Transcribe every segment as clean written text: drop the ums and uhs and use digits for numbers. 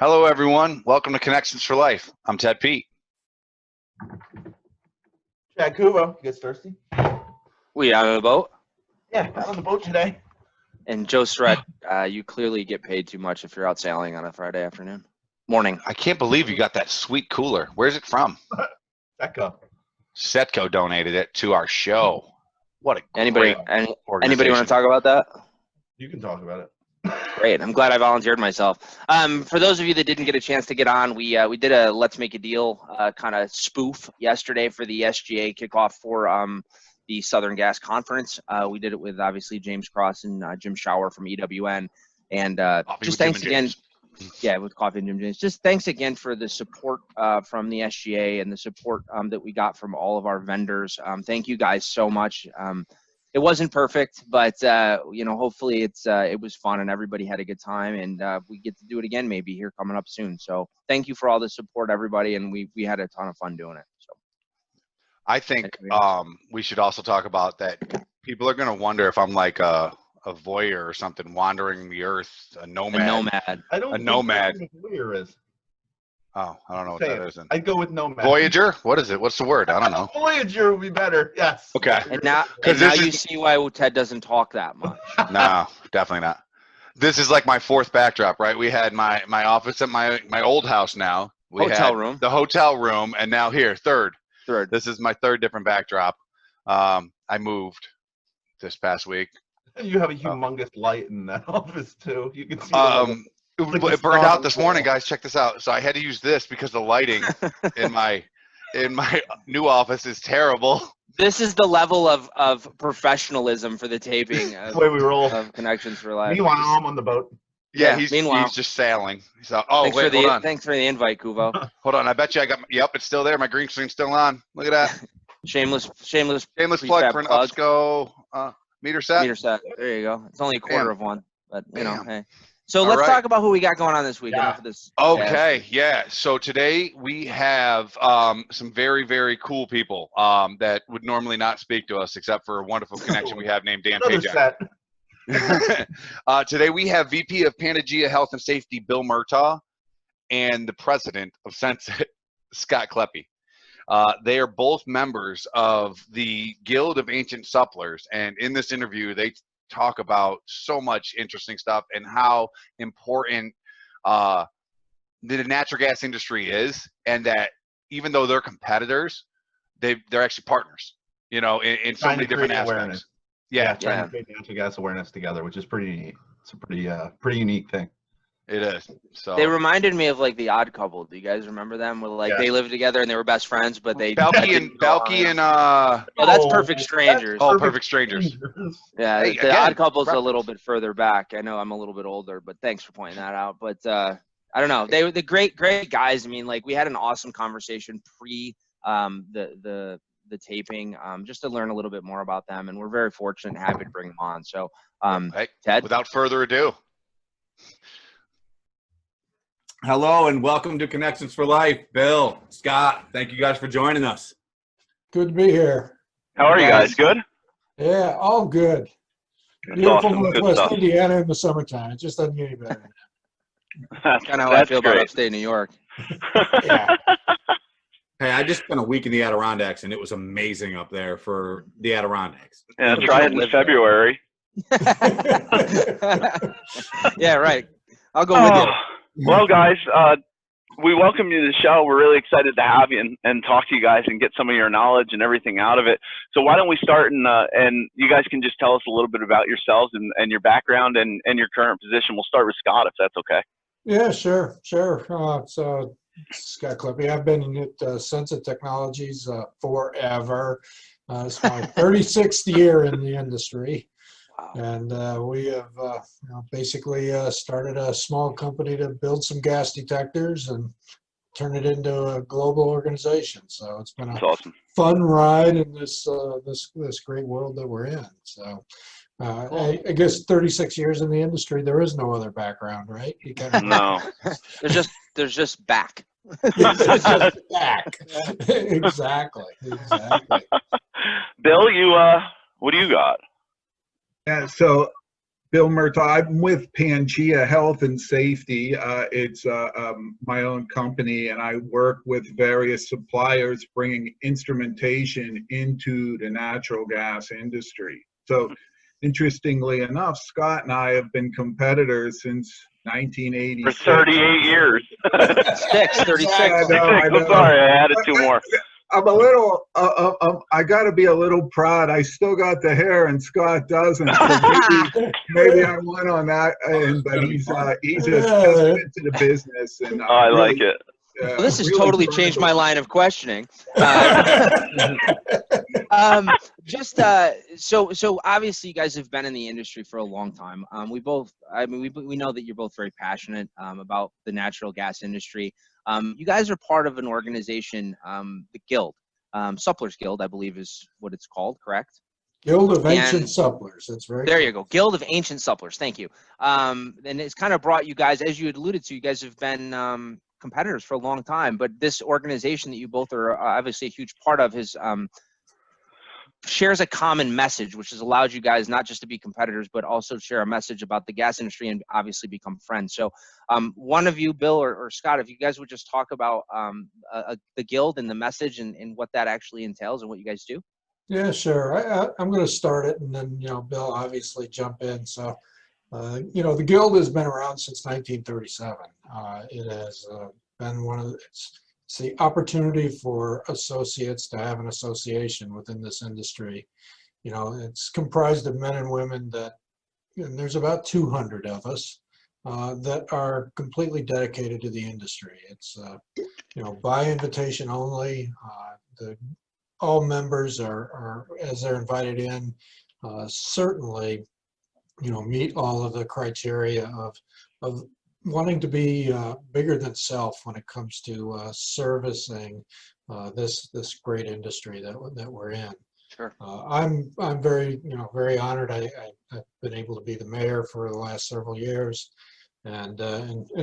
Hello, everyone. Welcome to Connections for Life. I'm Ted Peet. Chad Cuvo, you guys thirsty? We out on the boat. Yeah, out on the boat today. And Joe Surratt, you clearly get paid too much if you're out sailing on a Friday afternoon. Morning. I can't believe you got that sweet cooler. Where's it from? Setco. Setco donated it to our show. What a Anybody great anybody want to talk about that? You can talk about it. Great. I'm glad I volunteered myself. For those of you that didn't get a chance to get on, we did a Let's Make a Deal kind of spoof yesterday for the SGA kickoff for the Southern Gas Conference. We did it with obviously James Cross and Jim Shower from EWN. And just thanks again. Yeah, with Coffee and Jim James. Just thanks again for the support from the SGA and the support that we got from all of our vendors. Thank you guys so much. It wasn't perfect, but hopefully it was fun and everybody had a good time, and we get to do it again maybe here coming up soon. So thank you for all the support, everybody, and we had a ton of fun doing it. So I think we should also talk about that. People are going to wonder if I'm like a voyeur or something, wandering the earth, a nomad. A nomad. I don't a nomad. Know what voyeur is. Oh, I don't know what that is. I'd go with nomad. Voyager? What is it? What's the word? I don't know. Voyager would be better. Yes. Okay. And now you see why Ted doesn't talk that much. No, definitely not. This is like my fourth backdrop, right? We had my office at my old house now. We hotel had room. The hotel room, and now here, third. Third. This is my third different backdrop. I moved this past week. You have a humongous light in that office too. You can see. It burned out this morning, guys. Check this out. So I had to use this because the lighting in my new office is terrible. This is the level of professionalism for the taping of, the way we roll. of Connections for Life. Meanwhile, I'm on the boat. Yeah, meanwhile, he's just sailing. So, thanks for the invite, Cuvo. Hold on. I bet you I got. Yep, it's still there. My green screen's still on. Look at that. Shameless plug for an Upsco meter set. Meter set. There you go. It's only a quarter of one, but hey. So All let's right. talk about who we got going on this week. Yeah. For this. Okay, yeah. So today we have some very, very cool people that would normally not speak to us, except for a wonderful connection we have named Dan Pajak. Today we have VP of Panagia Health and Safety, Bill Murtaugh, and the President of Sensit, Scott Kleppe. They are both members of the Gild of Ancient Supplers, and in this interview, they talk about so much interesting stuff and how important the natural gas industry is, and that even though they're competitors, they're actually partners, in so many different aspects. Awareness. Yeah. Trying to create natural gas awareness together, which is pretty neat. It's a pretty unique thing. It is. So they reminded me of like the Odd Couple. Do you guys remember them? Where they lived together and they were best friends, but they Balky and oh, that's Perfect Strangers. Perfect Strangers. Yeah, hey, the Odd Couple's a little bit further back. I know I'm a little bit older, but thanks for pointing that out. But I don't know. They were the great guys. I mean, like we had an awesome conversation pre the taping, just to learn a little bit more about them, and we're very fortunate and happy to bring them on. So, Ted, without further ado. Hello and welcome to Connections for Life. Bill, Scott, thank you guys for joining us. Good to be here. How are you guys? Good? Yeah, all good. That's Beautiful awesome. Northwest Indiana in the summertime. It just doesn't get any better. That's kind of how I feel about upstate New York. Yeah. Hey, I just spent a week in the Adirondacks and it was amazing up there for the Adirondacks. Yeah, try it in February. Yeah, right. I'll go with you. Well, guys, we welcome you to the show. We're really excited to have you and talk to you guys and get some of your knowledge and everything out of it. So why don't we start and you guys can just tell us a little bit about yourselves and your background and your current position. We'll start with Scott, if that's okay. Yeah, sure. So Scott Kleppe. I've been at Sensit Technologies forever. It's my 36th year in the industry. And we have basically started a small company to build some gas detectors and turn it into a global organization. So it's been a fun ride in this great world that we're in. So I guess 36 years in the industry, there is no other background, right? You No. There's just back. It's just back. Exactly. Bill, what do you got? Yeah, so Bill Murtaugh. I'm with Pangea Health and Safety. It's my own company, and I work with various suppliers bringing instrumentation into the natural gas industry. So, interestingly enough, Scott and I have been competitors since 1986. For 38 years. 36. I know. I'm sorry, I added two more. I'm a little, I got to be a little proud. I still got the hair and Scott doesn't. So maybe I won on that. But he's a testament to the business. And I like it. Well, this has really totally proud changed of my him. line of questioning. So obviously you guys have been in the industry for a long time. We know that you're both very passionate about the natural gas industry. You guys are part of an organization, the Gild, Supplers Guild, I believe is what it's called, correct? Gild of Ancient Supplers. That's right. There you go. Gild of Ancient Supplers. Thank you. And it's kind of brought you guys, as you had alluded to, you guys have been competitors for a long time, but this organization that you both are obviously a huge part of has shares a common message, which has allowed you guys not just to be competitors, but also share a message about the gas industry and obviously become friends. So one of you, Bill or Scott, if you guys would just talk about the Gild and the message and what that actually entails and what you guys do. Yeah, sure. I'm going to start it, and then Bill obviously jump in. So the Gild has been around since 1937. It has been one of it's the opportunity for associates to have an association within this industry. It's comprised of men and women and there's about 200 of us that are completely dedicated to the industry. It's by invitation only. All members are as they're invited in, certainly meet all of the criteria of wanting to be bigger than self when it comes to servicing this great industry that we're in. Sure. I'm very very honored. I've been able to be the mayor for the last several years, and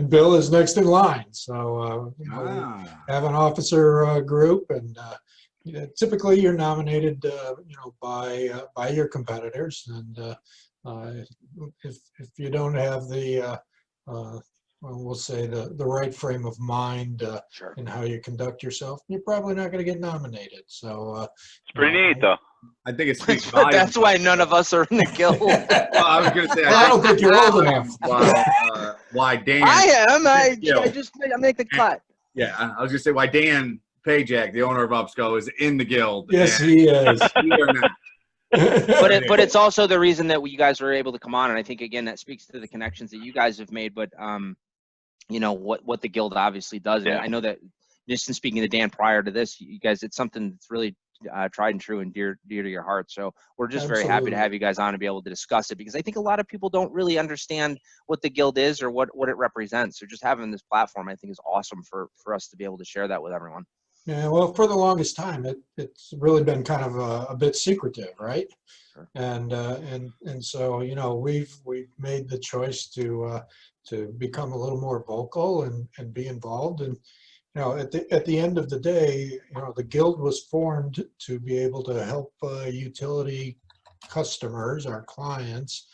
Bill is next in line. So we have an officer group, and typically you're nominated by your competitors, and if you don't have the we'll say the right frame of mind Sure. in how you conduct yourself, you're probably not going to get nominated. So It's pretty neat, though. I think it speaks But volumes. that's why none of us are in the Guild. Well, I was going to say, I don't think you're old enough. Why Dan? I am. I make the cut. Yeah, I was going to say why Dan Pajak, the owner of Upsco, is in the Guild. Yes, and he is. we are not. But it's also the reason that you guys were able to come on, and I think again that speaks to the connections that you guys have made. But what the Guild obviously does. Yeah. And I know that just in speaking to Dan prior to this, you guys, it's something that's really tried and true and dear to your heart. So we're just very happy to have you guys on and be able to discuss it, because I think a lot of people don't really understand what the Guild is or what it represents. So just having this platform, I think, is awesome for us to be able to share that with everyone. Yeah, well, for the longest time, it's really been kind of a bit secretive, right? Sure. And so we've made the choice to become a little more vocal and be involved. And at the end of the day, the Guild was formed to be able to help utility customers, our clients,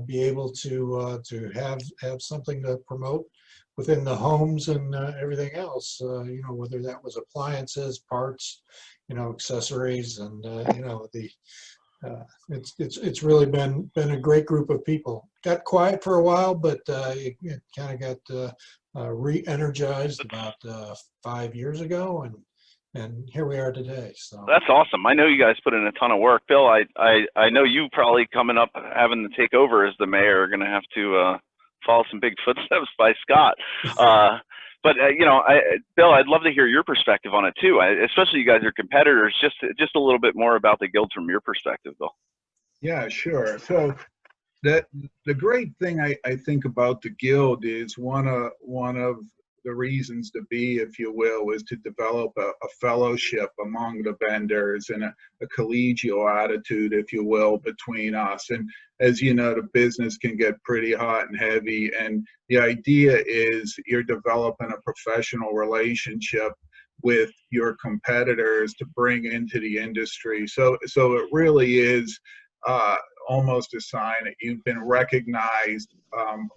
be able to have something to promote within the homes and everything else, whether that was appliances, parts, accessories, and it's really been a great group of people. Got quiet for a while, but it kind of got re-energized about 5 years ago, and here we are today. So That's awesome. I know you guys put in a ton of work. Bill, I know you probably coming up having to take over as the mayor are going to have to follow some big footsteps by Scott. But Bill, I'd love to hear your perspective on it too. Especially you guys are competitors. Just a little bit more about the Guild from your perspective, Bill. Yeah, sure. So the great thing I think about the Guild is one of the reasons to be, if you will, is to develop a fellowship among the vendors and a collegial attitude, if you will, between us. And as you know, the business can get pretty hot and heavy, and the idea is you're developing a professional relationship with your competitors to bring into the industry. So it really is almost a sign that you've been recognized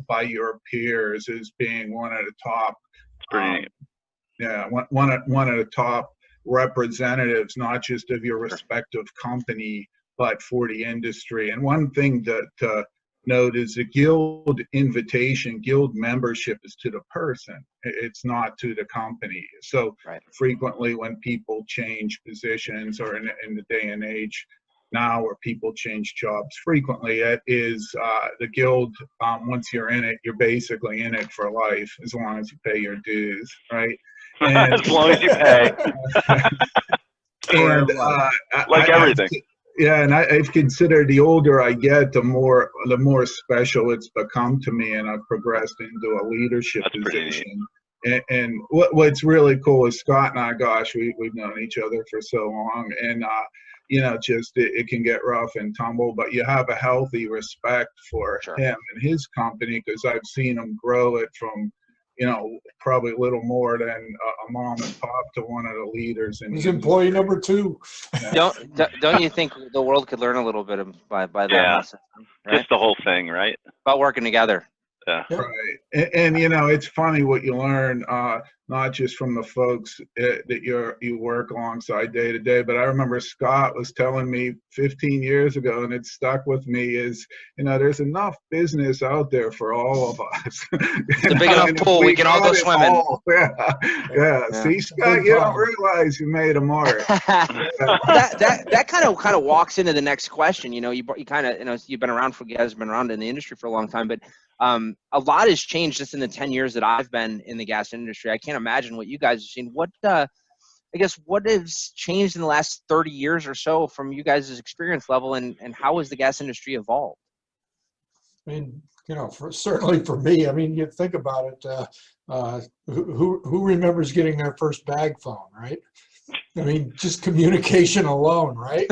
by your peers as being one of the top. It's pretty neat. Yeah, one of the top representatives, not just of your respective company, but for the industry. And one thing to note is the guild invitation, guild membership is to the person. It's not to the company. So frequently when people change positions, or in the day and age now where people change jobs frequently, it is the guild, once you're in it, you're basically in it for life, as long as you pay your dues, right? And, as long as you pay. And like everything. Yeah, and I've considered the older I get, the more special it's become to me, and I've progressed into a leadership position. And what's really cool is Scott and I, gosh, we've known each other for so long, and you know, just it can get rough and tumble, but you have a healthy respect for him and his company, because I've seen him grow it from, you know, probably a little more than a mom and pop to one of the leaders. He's employee number 2. Yeah. Don't you think the world could learn a little bit by that lesson? Right? Just the whole thing, right? About working together. Yeah. Right. And you know, it's funny what you learn, not just from the folks that you work alongside day to day, but I remember Scott was telling me 15 years ago, and it stuck with me, is, you know, there's enough business out there for all of us. It's a big enough pool, we can all go swimming. Yeah. See, Scott, you don't realize you made a mark. that kind of walks into the next question. You know, you kind of, you know, you've been around in the industry for a long time, but a lot has changed just in the 10 years that I've been in the gas industry. I can't imagine what you guys have seen. What, I guess, what has changed in the last 30 years or so from you guys' experience level, and how has the gas industry evolved? I mean, you know, certainly for me, I mean, you think about it, who remembers getting their first bag phone, right? I mean, just communication alone, right?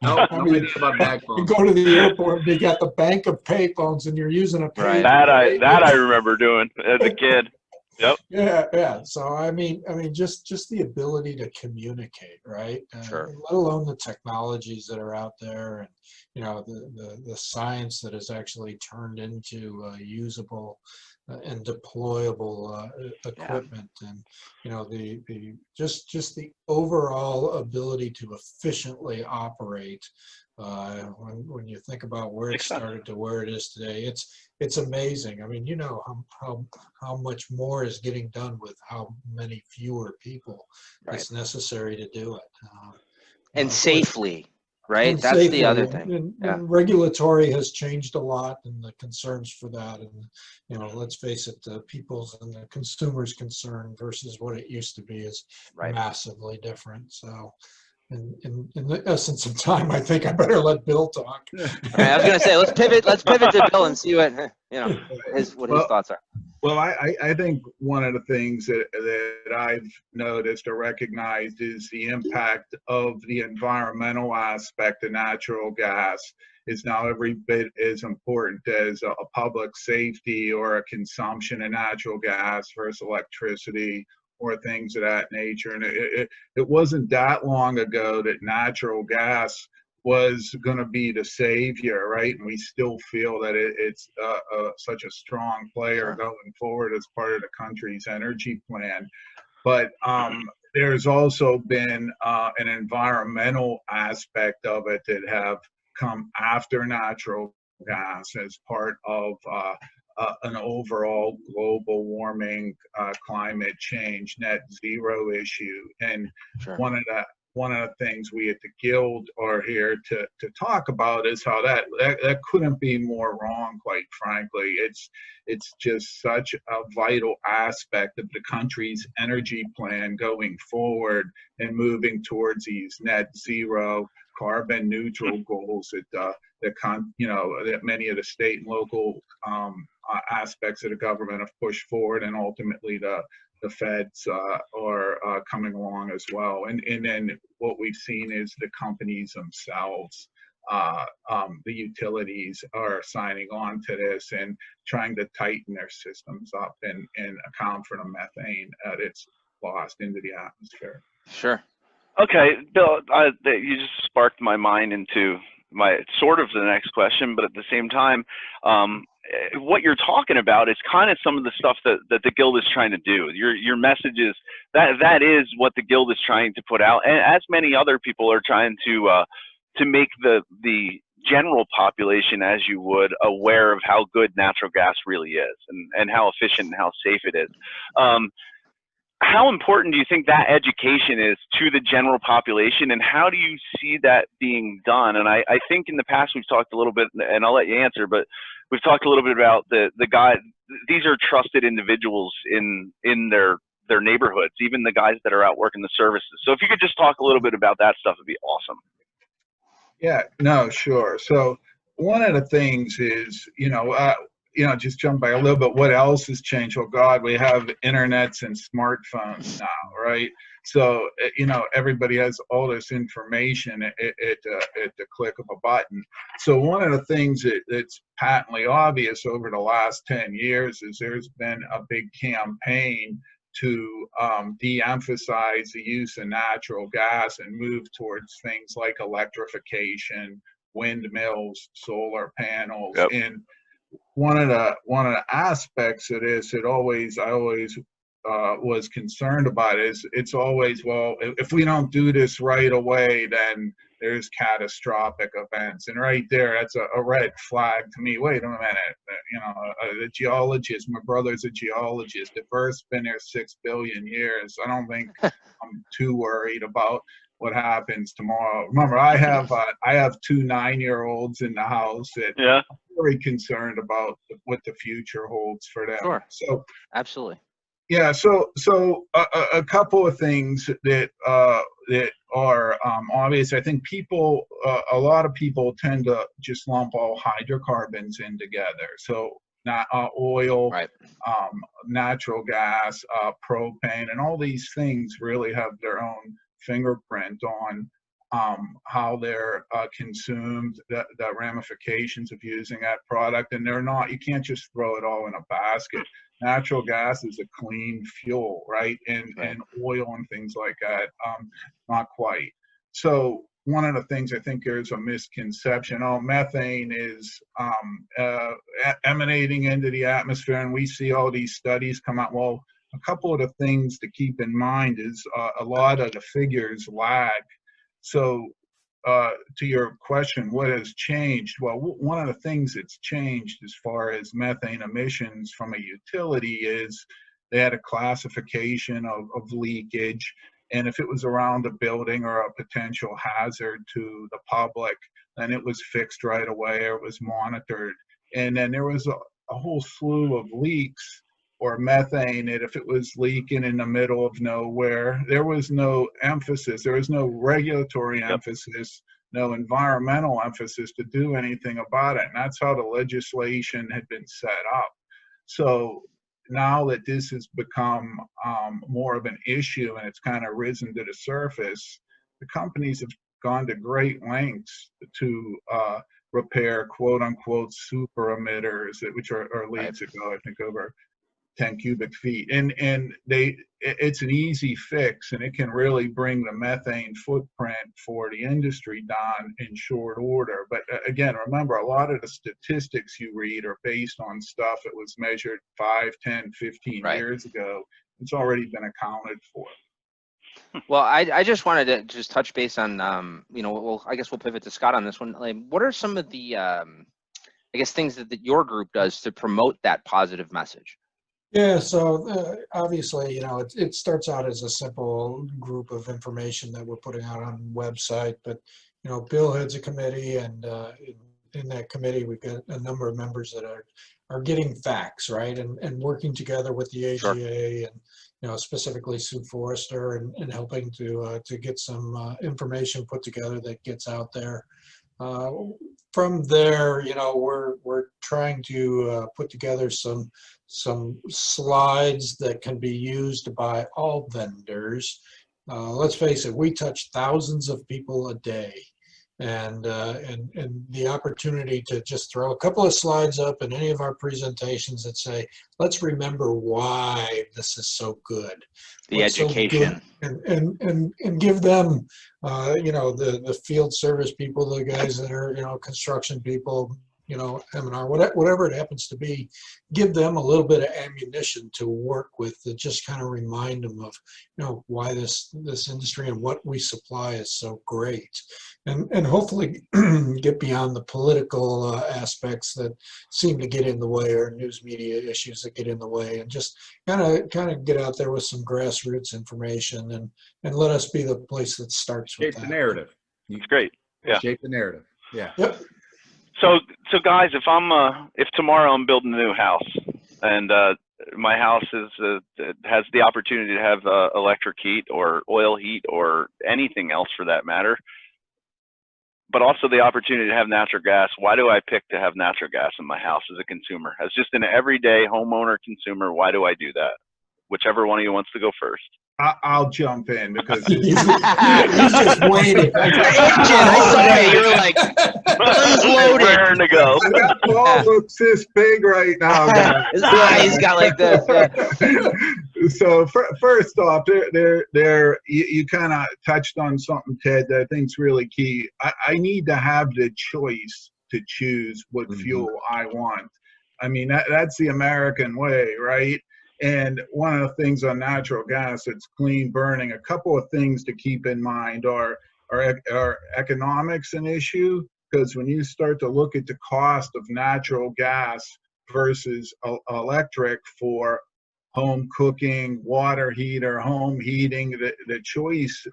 No, I mean, about bag you phones. go to the airport and you got the bank of payphones and you're using a pager. That I remember doing as a kid. Yep. Yeah. So I mean, just the ability to communicate, right? Sure. Let alone the technologies that are out there, and you know, the science that is actually turned into usable and deployable equipment, and you know, the just the overall ability to efficiently operate. When you think about where it started to where it is today, it's amazing. I mean, you know how much more is getting done with how many fewer people it's necessary to do it, and safely. Right, and that's safely. The other thing. And regulatory has changed a lot, and the concerns for that, and you know, let's face it, the people's and the consumers' concern versus what it used to be is massively different. So, in the essence of time, I think I better let Bill talk. I was going to say, let's pivot to Bill and see what his thoughts are. Well, I think one of the things that I've noticed or recognized is the impact of the environmental aspect of natural gas is now every bit as important as a public safety or a consumption of natural gas versus electricity or things of that nature. And it wasn't that long ago that natural gas was going to be the savior, right? And we still feel that it's such a strong player going forward as part of the country's energy plan. But there's also been an environmental aspect of it that have come after natural gas as part of an overall global warming, climate change, net zero issue. And one of the things we at the Guild are here to talk about is how that couldn't be more wrong, quite frankly. It's just such a vital aspect of the country's energy plan going forward and moving towards these net zero carbon neutral goals that that many of the state and local aspects of the government have pushed forward, and ultimately the feds are coming along as well. And then what we've seen is the companies themselves, the utilities are signing on to this and trying to tighten their systems up and account for the methane that's lost into the atmosphere. Sure. Okay, Bill, you just sparked my mind into sort of the next question, but at the same time, what you're talking about is kind of some of the stuff that the Guild is trying to do. Your message is that is what the Guild is trying to put out, and as many other people are trying to make the general population, as you would, aware of how good natural gas really is and how efficient and how safe it is. How important do you think that education is to the general population, and how do you see that being done? And I think in the past we've talked a little bit, and I'll let you answer, but we've talked a little bit about the guy. These are trusted individuals in their neighborhoods, even the guys that are out working the services. So if you could just talk a little bit about that stuff, it'd be awesome. Yeah, no, sure. So one of the things is, just jump by a little bit, what else has changed? Oh God, we have internets and smartphones now, right? So, everybody has all this information at the click of a button. So one of the things that's patently obvious over the last 10 years is there's been a big campaign to de-emphasize the use of natural gas and move towards things like electrification, windmills, solar panels. Yep. And one of the aspects of this I always was concerned about is it's always, well, if we don't do this right away, then there's catastrophic events. And right there, that's a red flag to me. Wait a minute, the geologist, my brother's a geologist. The Earth's been there 6 billion years. I don't think I'm too worried about what happens tomorrow. Remember, I have 2 9-year-olds in the house that Yeah. I'm very concerned about what the future holds for them. Sure. So Absolutely. yeah, so a couple of things that are obvious. I think a lot of people tend to just lump all hydrocarbons in together. So not oil, Right. Natural gas, propane, and all these things really have their own fingerprint on how they're consumed, the ramifications of using that product, and you can't just throw it all in a basket. Natural gas is a clean fuel, right? And oil and things like that, not quite. So one of the things I think there's a misconception, methane is emanating into the atmosphere, and we see all these studies come out. Well, a couple of the things to keep in mind is a lot of the figures lag. So to your question, what has changed? Well, one of the things that's changed as far as methane emissions from a utility is they had a classification of leakage. And if it was around a building or a potential hazard to the public, then it was fixed right away or it was monitored. And then there was a whole slew of leaks or methane that if it was leaking in the middle of nowhere, there was no emphasis, there was no regulatory emphasis, no environmental emphasis to do anything about it. And that's how the legislation had been set up. So now that this has become more of an issue and it's kind of risen to the surface, the companies have gone to great lengths to repair quote unquote super emitters, which are leaks that go, I think, over 10 cubic feet, and it's an easy fix, and it can really bring the methane footprint for the industry down in short order. But again, remember, a lot of the statistics you read are based on stuff that was measured 5, 10, 15 years ago. It's already been accounted for. Well, I just wanted to just touch base on, I guess we'll pivot to Scott on this one. Like, what are some of the, things that your group does to promote that positive message? Yeah, so obviously, it starts out as a simple group of information that we're putting out on the website, but, Bill heads a committee, and in that committee, we've got a number of members that are getting facts, right, and working together with the AGA and, specifically Sue Forrester and helping to get some information put together that gets out there. From there, we're trying to put together some slides that can be used by all vendors. Let's face it, we touch thousands of people a day. and the opportunity to just throw a couple of slides up in any of our presentations that say, let's remember why this is so good. The What's so education. good, and give them, the field service people, the guys that are, construction people, M&R, whatever it happens to be, give them a little bit of ammunition to work with, to just kind of remind them of, why this industry and what we supply is so great, and hopefully get beyond the political aspects that seem to get in the way, or news media issues that get in the way, and just kind of get out there with some grassroots information, and let us be the place that starts with Shape that. the narrative. It's great. Yeah. Shape the narrative. Yeah. Yep. So guys, if tomorrow I'm building a new house, and my house has the opportunity to have electric heat or oil heat or anything else for that matter, but also the opportunity to have natural gas, why do I pick to have natural gas in my house as a consumer? As just an everyday homeowner consumer, why do I do that? Whichever one of you wants to go first. I'll jump in because He's just waiting. I saw it. You're like, guns loaded. Raring to go. that ball looks this big right now, guys. His eyes got like this. Yeah. So first off, you kind of touched on something, Ted, that I think is really key. I need to have the choice to choose what fuel I want. I mean, that's the American way, right? And one of the things on natural gas, it's clean burning. A couple of things to keep in mind are economics an issue, because when you start to look at the cost of natural gas versus electric for home cooking, water heater, home heating, the choice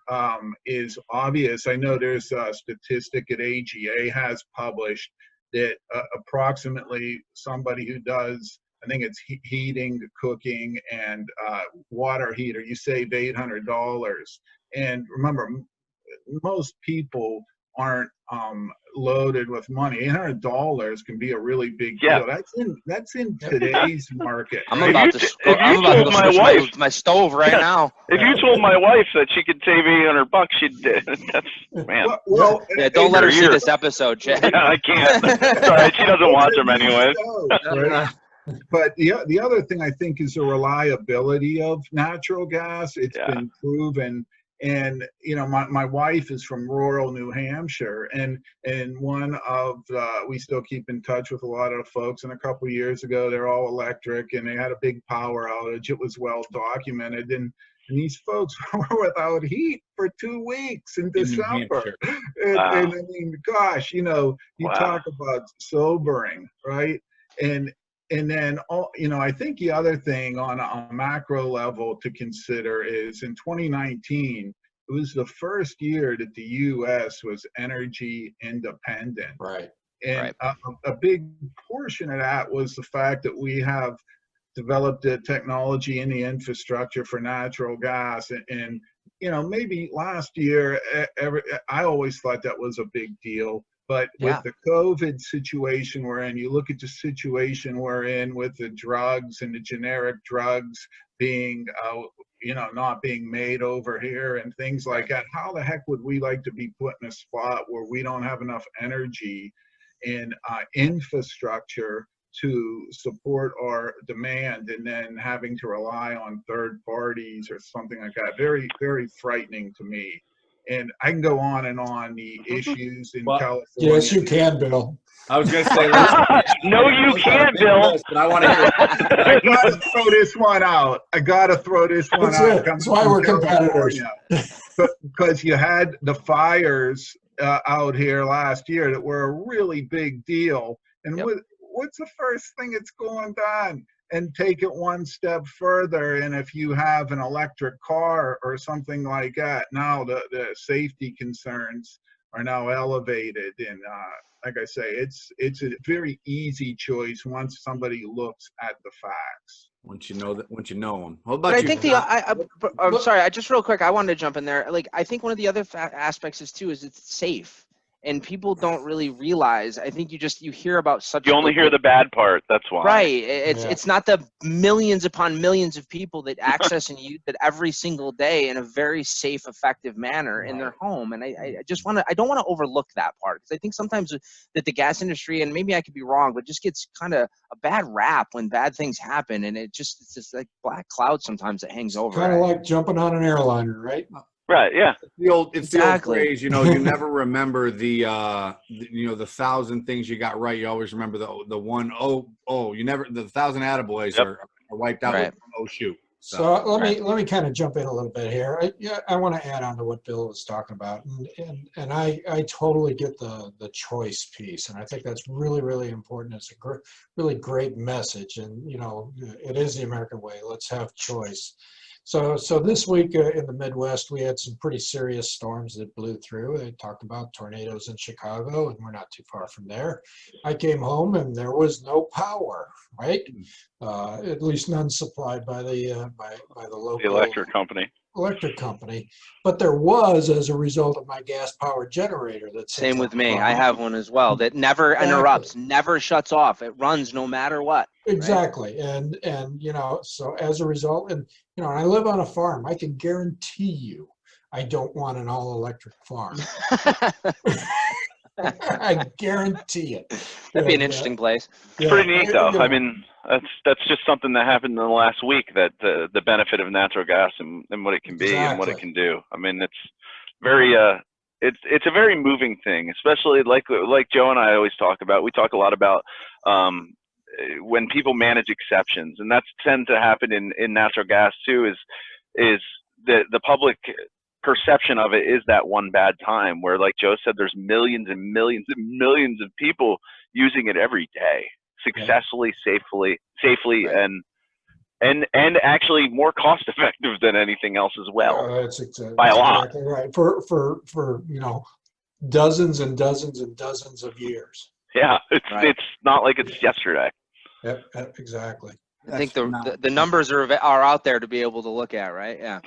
is obvious. I know there's a statistic that AGA has published that approximately somebody who does, I think it's heating, cooking, and water heater, you save $800. And remember, most people aren't loaded with money. $800 can be a really big deal. That's in today's market. I'm right? about to switch my stove right now. If you told my wife that she could save $800, she'd. That's man. Well, Yeah, don't let her see this episode, Chad. Yeah, I can't. Sorry, she doesn't watch them anyway. Right? But the other thing I think is the reliability of natural gas. It's been proven. And my wife is from rural New Hampshire, and one of we still keep in touch with a lot of folks. And a couple of years ago, they're all electric, and they had a big power outage. It was well documented, and these folks were without heat for 2 weeks in December. And I mean, gosh, you talk about sobering, right? And then, I think the other thing on a macro level to consider is in 2019, it was the first year that the U.S. was energy independent. Right. And a big portion of that was the fact that we have developed the technology and the infrastructure for natural gas. And maybe last year, I always thought that was a big deal. But with the COVID situation we're in, you look at the situation we're in with the drugs and the generic drugs being, not being made over here and things like that. How the heck would we like to be put in a spot where we don't have enough energy and infrastructure to support our demand, and then having to rely on third parties or something like that? Very, very frightening to me. And I can go on and on the issues in California. Yes, you can, Bill. I was going to say, no, you can't, Bill. But I want to hear. I got to throw this one out. That's why we're competitors. Because you had the fires out here last year that were a really big deal. And what's the first thing that's going on? And take it one step further, and if you have an electric car or something like that, now the safety concerns are now elevated. And like I say, it's a very easy choice once somebody looks at the facts. Once you know them. What about But I you? think I'm sorry. Just real quick, I wanted to jump in there. Like, I think one of the other aspects is it's safe. and people don't really realize. I think you hear about such. You only hear the bad part. That's why. Right. It's not the millions upon millions of people that access and use it every single day in a very safe, effective manner in their home. And I don't want to overlook that part, because I think sometimes that the gas industry, and maybe I could be wrong, but just gets kind of a bad rap when bad things happen, and it's just like black cloud sometimes that hangs over. Kind of like jumping on an airliner, right? Right. Yeah. The old phrase, you never remember the 1,000 things you got right. You always remember the one, the 1,000 attaboys are wiped out with oh shoot. So let me kind of jump in a little bit here. I want to add on to what Bill was talking about, and I totally get the choice piece, and I think that's really, really important. It's a really great message, and it is the American way. Let's have choice. So this week in the Midwest, we had some pretty serious storms that blew through. They talked about tornadoes in Chicago, and we're not too far from there. I came home and there was no power, right? At least none supplied by the local electric company. But there was, as a result of my gas-powered generator. That's same with me. I have one as well that never interrupts, never shuts off. It runs no matter what. Exactly, right? and so as a result, and I live on a farm. I can guarantee you, I don't want an all-electric farm. I guarantee it. That'd be an interesting place. It's pretty neat, though. I mean, that's just something that happened in the last week. That the benefit of natural gas and what it can be and what it can do. I mean, it's very it's a very moving thing, especially like Joe and I always talk about. We talk a lot about when people manage exceptions, and that's tend to happen in natural gas too. Is the public perception of it is that one bad time where, like Joe said, there's millions and millions and millions of people using it every day successfully, safely, right. and actually more cost effective than anything else as well. That's by a lot. Exactly right. For dozens and dozens and dozens of years. Yeah, it's not like it's yesterday. Yep, exactly. I think the numbers are out there to be able to look at, right? Yeah.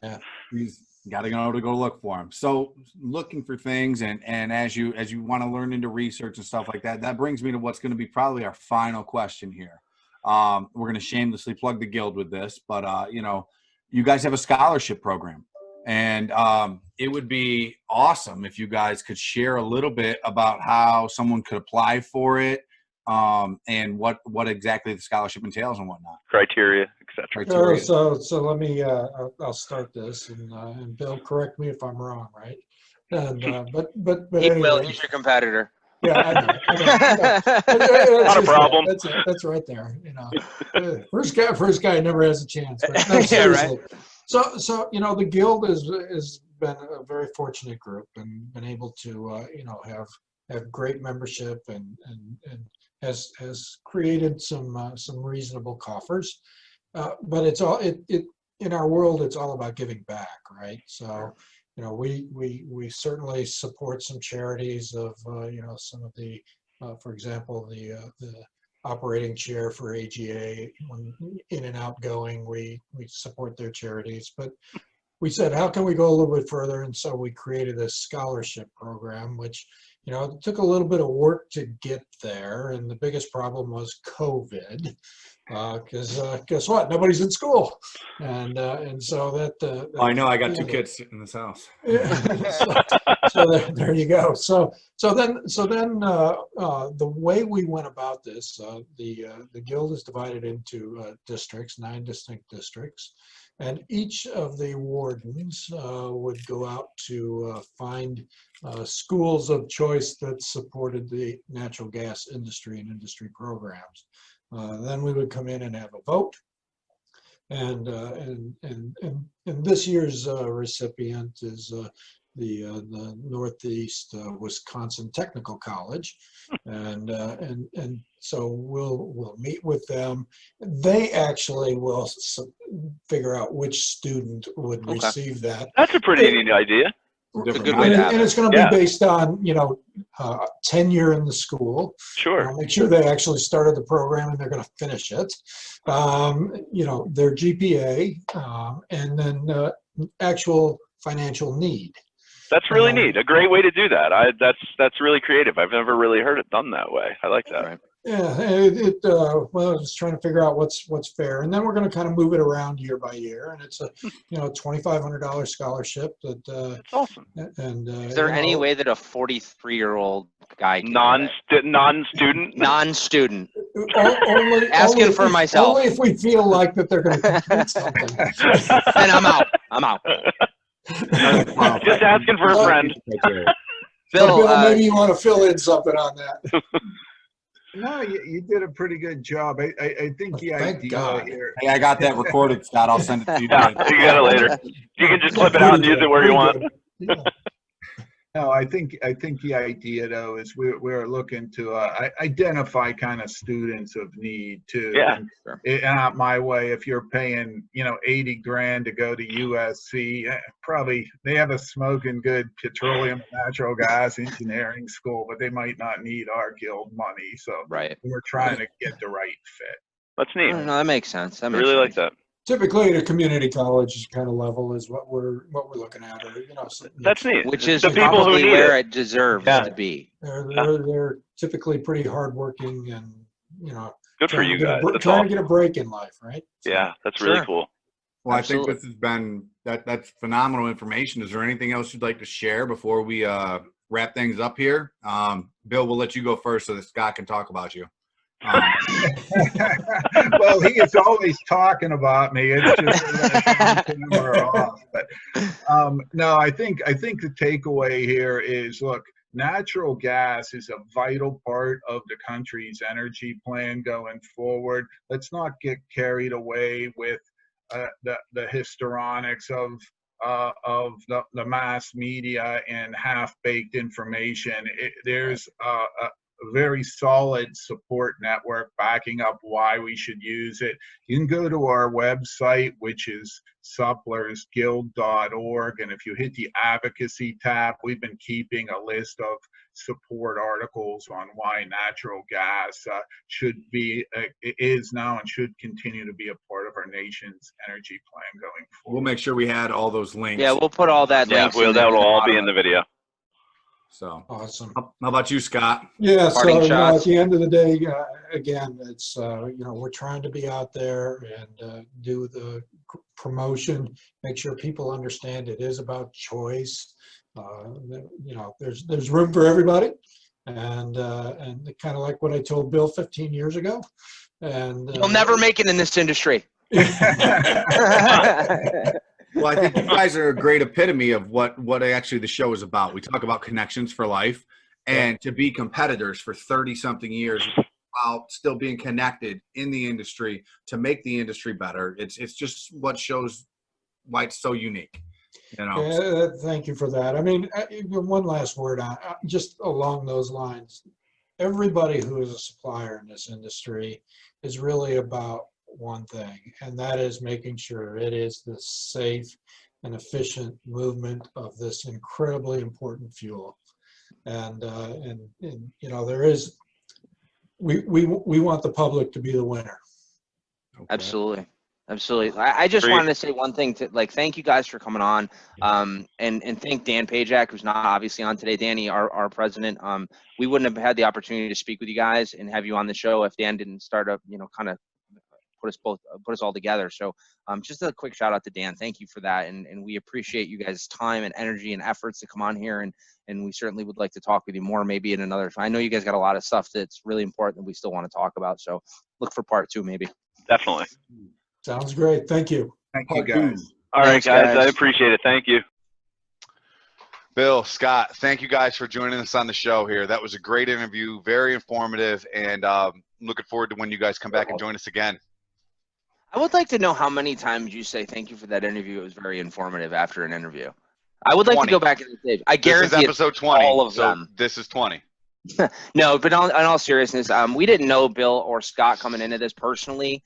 Yeah. You got to know to go look for them. So looking for things, and as you want to learn into research and stuff like that, that brings me to what's going to be probably our final question here. We're going to shamelessly plug the Gild with this, but you guys have a scholarship program, and it would be awesome if you guys could share a little bit about how someone could apply for it, and what exactly the scholarship entails and whatnot. Criteria, etc. So let me I'll start this, and Bill, correct me if I'm wrong, right? And but anyway, he's your competitor. Yeah, I know. Not a problem. That's right there. First guy never has a chance. But no, seriously. Right. So the Gild has been a very fortunate group and been able to have great membership and has created some reasonable coffers. But it's all in our world. It's all about giving back, right? So. We certainly support some charities of some of the, for example, the operating chair for AGA, when in and outgoing, we support their charities. But we said, how can we go a little bit further? And so we created a scholarship program, which it took a little bit of work to get there, and the biggest problem was COVID, because guess what? Nobody's in school, and so that. I know. I got two kids sitting in this house. so there you go. So then the way we went about this, the Gild is divided into districts, 9 distinct districts. And each of the wardens would go out to find schools of choice that supported the natural gas industry and industry programs. Then we would come in and have a vote. And this year's recipient is the Northeast Wisconsin Technical College, and so we'll meet with them. They actually will figure out which student would receive that. That's a pretty neat idea. It's a good way to have and it's going to be based on tenure in the school. Sure. Make sure they actually started the program and they're going to finish it. Their GPA, and then actual financial need. That's really neat. A great way to do that. That's really creative. I've never really heard it done that way. I like that. Right. Yeah, well, just trying to figure out what's fair, and then we're going to kind of move it around year by year, and it's a $2,500 scholarship that That's awesome. and Is there any way that a 43-year-old guy can Non-student? non-student? only Asking for myself. Only if we feel like that they're going to complete something. Then I'm out. I'm out. Just asking for a friend. Bill, maybe you want to fill in something on that. No, you did a pretty good job. I think the Thank idea God. here. Hey, I got that recorded, Scott. I'll send it to you. Yeah, you got it later. You can just clip it out and use it where you want. Yeah. No, I think the idea though is we're looking to identify kind of students of need too. Yeah. And not my way. If you're paying 80 grand to go to USC, probably they have a smoking good petroleum, natural gas engineering school, but they might not need our guild money. So right. we're trying to get the right fit. That's neat. No, that makes sense. I really like that. Typically, at a community college kind of level is what we're looking at, or That's neat. Which is the people who probably need where it. it deserves Yeah. to be. They're typically pretty hardworking and Good for you guys. That's trying awesome. to get a break in life, right? Yeah, that's really cool. Well, Absolutely. I think this has been that's phenomenal information. Is there anything else you'd like to share before we wrap things up here? Bill, we'll let you go first so that Scott can talk about you. Well, he is always talking about me. It's just that we're off. But no, I think the takeaway here is, look, natural gas is a vital part of the country's energy plan going forward. Let's not get carried away with the histrionics of the mass media and half-baked information. There's a very solid support network backing up why we should use it. You can go to our website, which is supplersguild.org, and if you hit the advocacy tab, we've been keeping a list of support articles on why natural gas is now and should continue to be a part of our nation's energy plan going forward. We'll make sure we had all those links. Yeah, we'll put all that links. That will all be in the video. So Awesome. How about you, Scott? Yeah, Parting so shots. at the end of the day, again, it's we're trying to be out there and do the promotion, make sure people understand it is about choice. There's room for everybody, and kind of like what I told Bill 15 years ago. And You'll never make it in this industry. Well, I think you guys are a great epitome of what actually the show is about. We talk about connections for life, and to be competitors for 30-something years while still being connected in the industry to make the industry better. It's just what shows why it's so unique. Thank you for that. I mean, one last word on just along those lines. Everybody who is a supplier in this industry is really about one thing, and that is making sure it is the safe and efficient movement of this incredibly important fuel. And there is, we want the public to be the winner. Okay. Absolutely. I just wanted to say one thing thank you guys for coming on, and thank Dan Pajak, who's not obviously on today. Danny, our president. We wouldn't have had the opportunity to speak with you guys and have you on the show if Dan didn't start up, kind of put us all together. So just a quick shout out to Dan. Thank you for that, and we appreciate you guys' time and energy and efforts to come on here, and we certainly would like to talk with you more, maybe in another. I know you guys got a lot of stuff that's really important that we still want to talk about, so look for part 2 maybe. Definitely. Sounds great. Thank you. Thank you, guys. All right, Thanks, guys. guys. I appreciate it. Thank you. Bill, Scott, thank you guys for joining us on the show here. That was a great interview, very informative, and looking forward to when you guys come back and join us again. I would like to know how many times you say thank you for that interview. It was very informative after an interview. I would like 20. to go back and say, I guarantee this is episode 20, all of so them. This is 20. No, but in all seriousness, we didn't know Bill or Scott coming into this personally.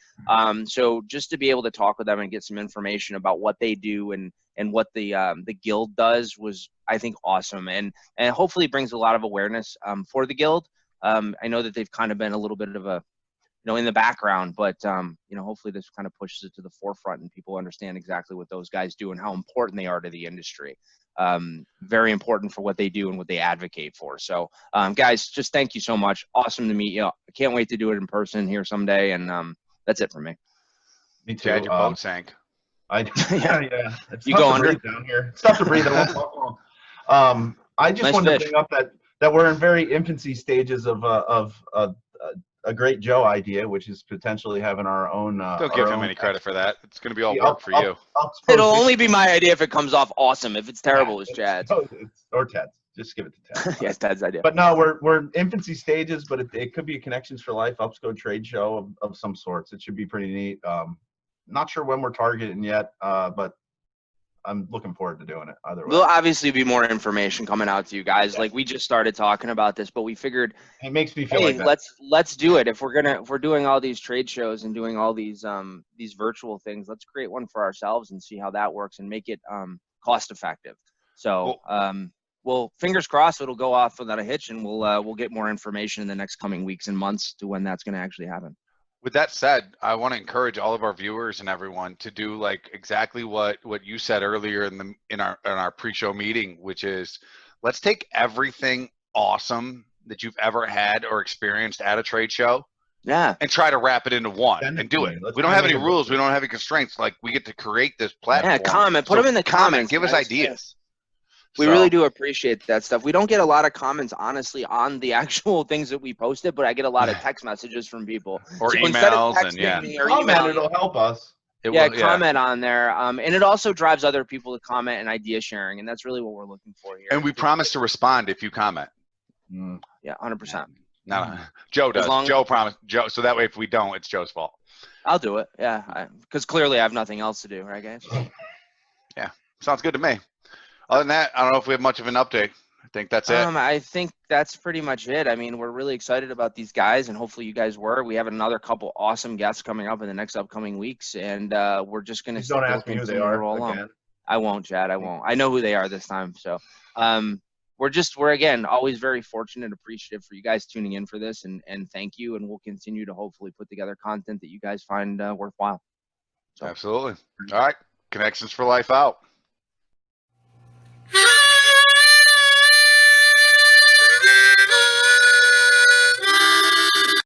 So just to be able to talk with them and get some information about what they do and what the Guild does was, I think, awesome. And hopefully brings a lot of awareness for the Guild. I know that they've kind of been a little bit of a you know, in the background, but you know, hopefully this kind of pushes it to the forefront and people understand exactly what those guys do and how important they are to the industry. Very important for what they do and what they advocate for. So guys, just thank you so much. Awesome to meet you. I can't wait to do it in person here someday. And that's it for me. Me too. Chad, your boat sank. Yeah. It's You tough go to under? breathe down here. It's tough to breathe. I won't talk long. I just Nice wanted fish. to bring up that we're in very infancy stages of a great Joe idea, which is potentially having our own. Don't give him any credit for that. It's going to be all the work for you. It'll only be my idea if it comes off awesome. If it's terrible, it's Chad's. Or Ted's. Just give it to Ted. Yes, Ted's idea. But no, we're in infancy stages, but it could be a Connections for Life Upsco trade show of some sorts. It should be pretty neat. Not sure when we're targeting yet, but I'm looking forward to doing it either way. There'll obviously be more information coming out to you guys. Like we just started talking about this, but we figured, It makes me feel hey, like that. let's do it. If we're doing all these trade shows and doing all these virtual things, let's create one for ourselves and see how that works and make it cost effective. So well, fingers crossed it'll go off without a hitch, and we'll get more information in the next coming weeks and months to when that's going to actually happen. With that said, I want to encourage all of our viewers and everyone to do like exactly what you said earlier in our pre-show meeting, which is let's take everything awesome that you've ever had or experienced at a trade show, and try to wrap it into one and do it. We don't have any rules. We don't have any constraints. Like we get to create this platform. Yeah, comment. Put them in the comments. Give us ideas. We really do appreciate that stuff. We don't get a lot of comments, honestly, on the actual things that we posted, but I get a lot of text messages from people. Or so emails, it'll help us. Comment on there. And it also drives other people to comment and idea sharing, and that's really what we're looking for here. And we promise to respond if you comment. Yeah, 100%. No, Joe does. Joe promised. Joe, so that way if we don't, it's Joe's fault. I'll do it. Yeah, because clearly I have nothing else to do, right, guys? Yeah, sounds good to me. Other than that, I don't know if we have much of an update. I think that's it. I think that's pretty much it. I mean, we're really excited about these guys, and hopefully you guys were. We have another couple awesome guests coming up in the next upcoming weeks, and we're just going to don't ask me who they are again. I won't, Chad. I won't. I know who they are this time. So we're again always very fortunate and appreciative for you guys tuning in for this, and thank you. And we'll continue to hopefully put together content that you guys find worthwhile. So. Absolutely. All right. Connections for Life out.